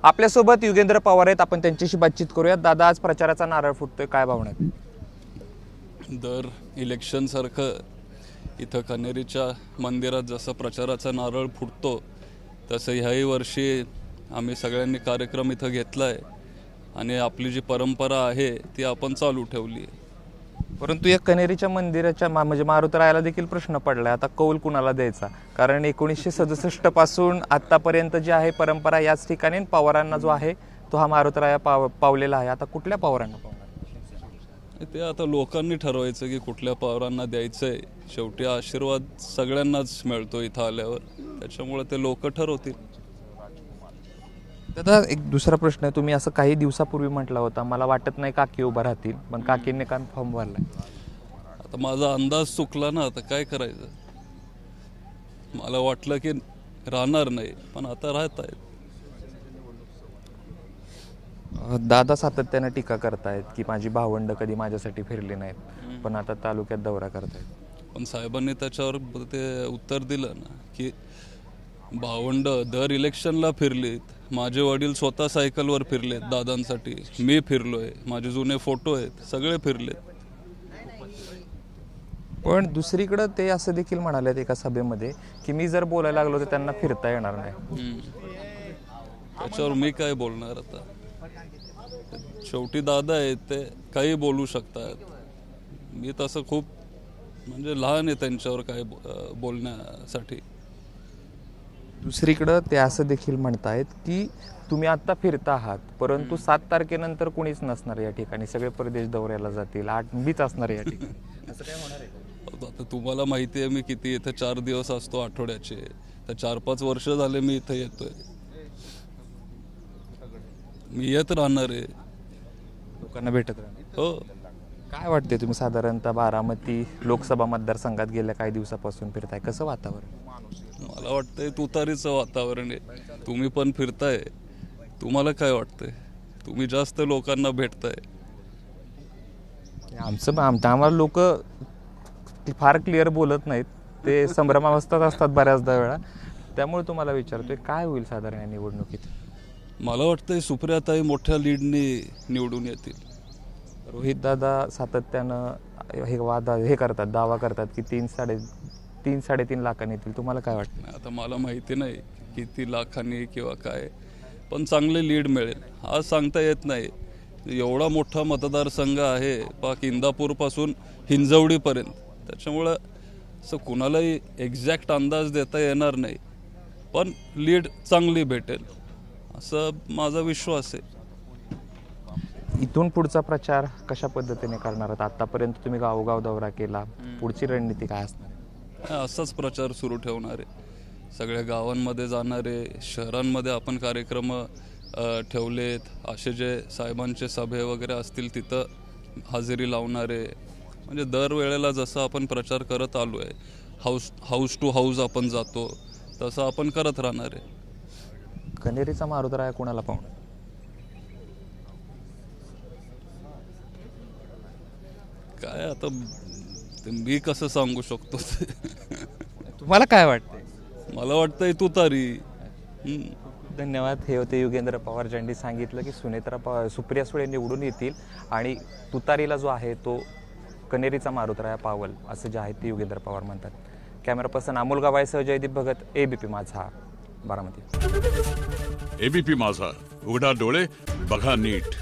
आपल्यासोबत युगेंद्र पवार आहेत, आपण त्यांच्याशी बातचीत करूयात. दादा, आज प्रचाराचा नारळ फुटतोय, काय भावना आहेत? दर इलेक्शन सारखं इथं कन्हेरीच्या मंदिरात जसं प्रचाराचा नारळ फुटतो तसं ह्याही वर्षी आम्ही सगळ्यांनी कार्यक्रम इथं घेतला आहे आणि आपली जी परंपरा आहे ती आपण चालू ठेवली आहे. परंतु या कन्हेरीच्या मंदिराच्या म्हणजे मारुतरायाला देखील प्रश्न पडलाय, आता कौल कुणाला द्यायचा? कारण 1967 पासून आतापर्यंत जी आहे परंपरा याच ठिकाणी पवारांना जो आहे तो हा मारुतराया पावलेला आहे. आता कुठल्या पवारांना पावणार ते आता लोकांनी ठरवायचं की कुठल्या पवारांना द्यायचंय. शेवटी आशीर्वाद सगळ्यांनाच मिळतो इथं आल्यावर, त्याच्यामुळे ते लोक ठरवतील. दादा, एक दुसरा प्रश्न आहे. तुम्ही असं काही दिवसापूर्वी म्हटला होता, मला वाटत नाही काकी उभा राहतील, पण काकींनी काय फॉर्म भरलाय? आता माझा अंदाज चुकला ना, आता काय करायचं. मला वाटलं की राहणार नाही, पण आता राहत आहेत. दादा सातत्याने टीका करतायत की माझी भावंड कधी माझ्यासाठी फिरली नाहीत, पण आता तालुक्यात दौरा करतायत. पण साहेबांनी त्याच्यावर ते उत्तर दिलं ना की भावंड दर इलेक्शनला फिरलीत. माझे वडील स्वतः सायकलवर फिरलेत दादांसाठी, मी फिरलोय, माझे जुने फोटो आहेत, सगळे फिरलेत. पण दुसरीकडे ते असं देखील म्हणालेत एका सभेमध्ये की मी जर बोलायला लागलो तर त्यांना फिरता येणार नाही. त्याच्यावर मी काय बोलणार आता. शेवटी दादा आहेत, ते काही बोलू शकतात. मी तसं खूप म्हणजे लहान आहे त्यांच्यावर काय बोलण्यासाठी. दुसरीकडं ते असं देखील म्हणतायत की तुम्ही आता फिरता आहात, परंतु 7 तारखेनंतर कोणीच नसणार या ठिकाणी, सगळे परदेश दौऱ्याला जातील, 8 मीच असणार या ठिकाणी. असं काय होणार आहे? आता तुम्हाला माहिती आहे मी किती इथं 4 दिवस असतो आठवड्याचे, तर 4-5 वर्ष झाले मी इथं येतोय. मी येत राहणार आहे, लोकांना भेटत राहणार. हो. काय वाटते, तुम्ही साधारणतः बारामती लोकसभा मतदारसंघात गेल्या काही दिवसापासून फिरताय, कसं वातावरण? मला वाटतंय तुतारीचं वातावरण आहे. तुम्ही पण फिरताय, तुम्हाला काय वाटतंय? तुम्ही जास्त लोकांना भेटताय. आम्हाला लोक फार क्लिअर बोलत नाहीत, ते संभ्रमावस्थात असतात बऱ्याचदा वेळा, त्यामुळे तुम्हाला विचारतोय काय होईल साधारण या निवडणुकीत? मला वाटतंय सुप्रियाताई मोठ्या लीडने निवडून येतील. रोहित दादा सातत्यानं हे करतात, दावा करतात की 3-3.5 लाखांनी येतील. तुम्हाला काय वाटतं? आता मला माहिती नाही किती लाखांनी किंवा काय, पण चांगले लीड मिळेल आज सांगता येत नाही. एवढा मोठा मतदारसंघ आहे, पाक इंदापूरपासून हिंजवडीपर्यंत, त्याच्यामुळं असं कुणालाही एक्झॅक्ट अंदाज देता येणार नाही, पण लीड चांगली भेटेल असं माझा विश्वास आहे. इथून पुढचा प्रचार कशा पद्धतीने करणार आहात? आतापर्यंत तुम्ही गावोगाव दौरा केला, पुढची रणनीती काय असणार? असाच प्रचार सुरू ठेवणार आहे. सगळ्या गावांमध्ये जाणार आहे, शहरांमध्ये आपण कार्यक्रम ठेवलेत. असे जे साहेबांचे सभे वगैरे असतील तिथं हजेरी लावणार आहे. म्हणजे दरवेळेला जसं आपण प्रचार करत आलो आहे, हाऊस टू हाऊस आपण जातो, तसं आपण करत राहणार आहे. कन्हेरीचा मारुतराया कोणाला पाहून? काय आता मी कसं सांगू शकतो? तुम्हाला काय वाटतंय? मला वाटतंय तुतारी. धन्यवाद. हे होते युगेंद्र पवार, ज्यांनी सांगितलं की सुप्रिया सुळे निवडून येतील आणि तुतारीला जो आहे तो कन्हेरीचा मारुतराया पावल, असं जे आहे ते युगेंद्र पवार म्हणतात. कॅमेरा पर्सन अमोल गवायसह जयदीप भगत, एबीपी माझा, बारामती. एबीपी माझा, उघडा डोळे बघा नीट.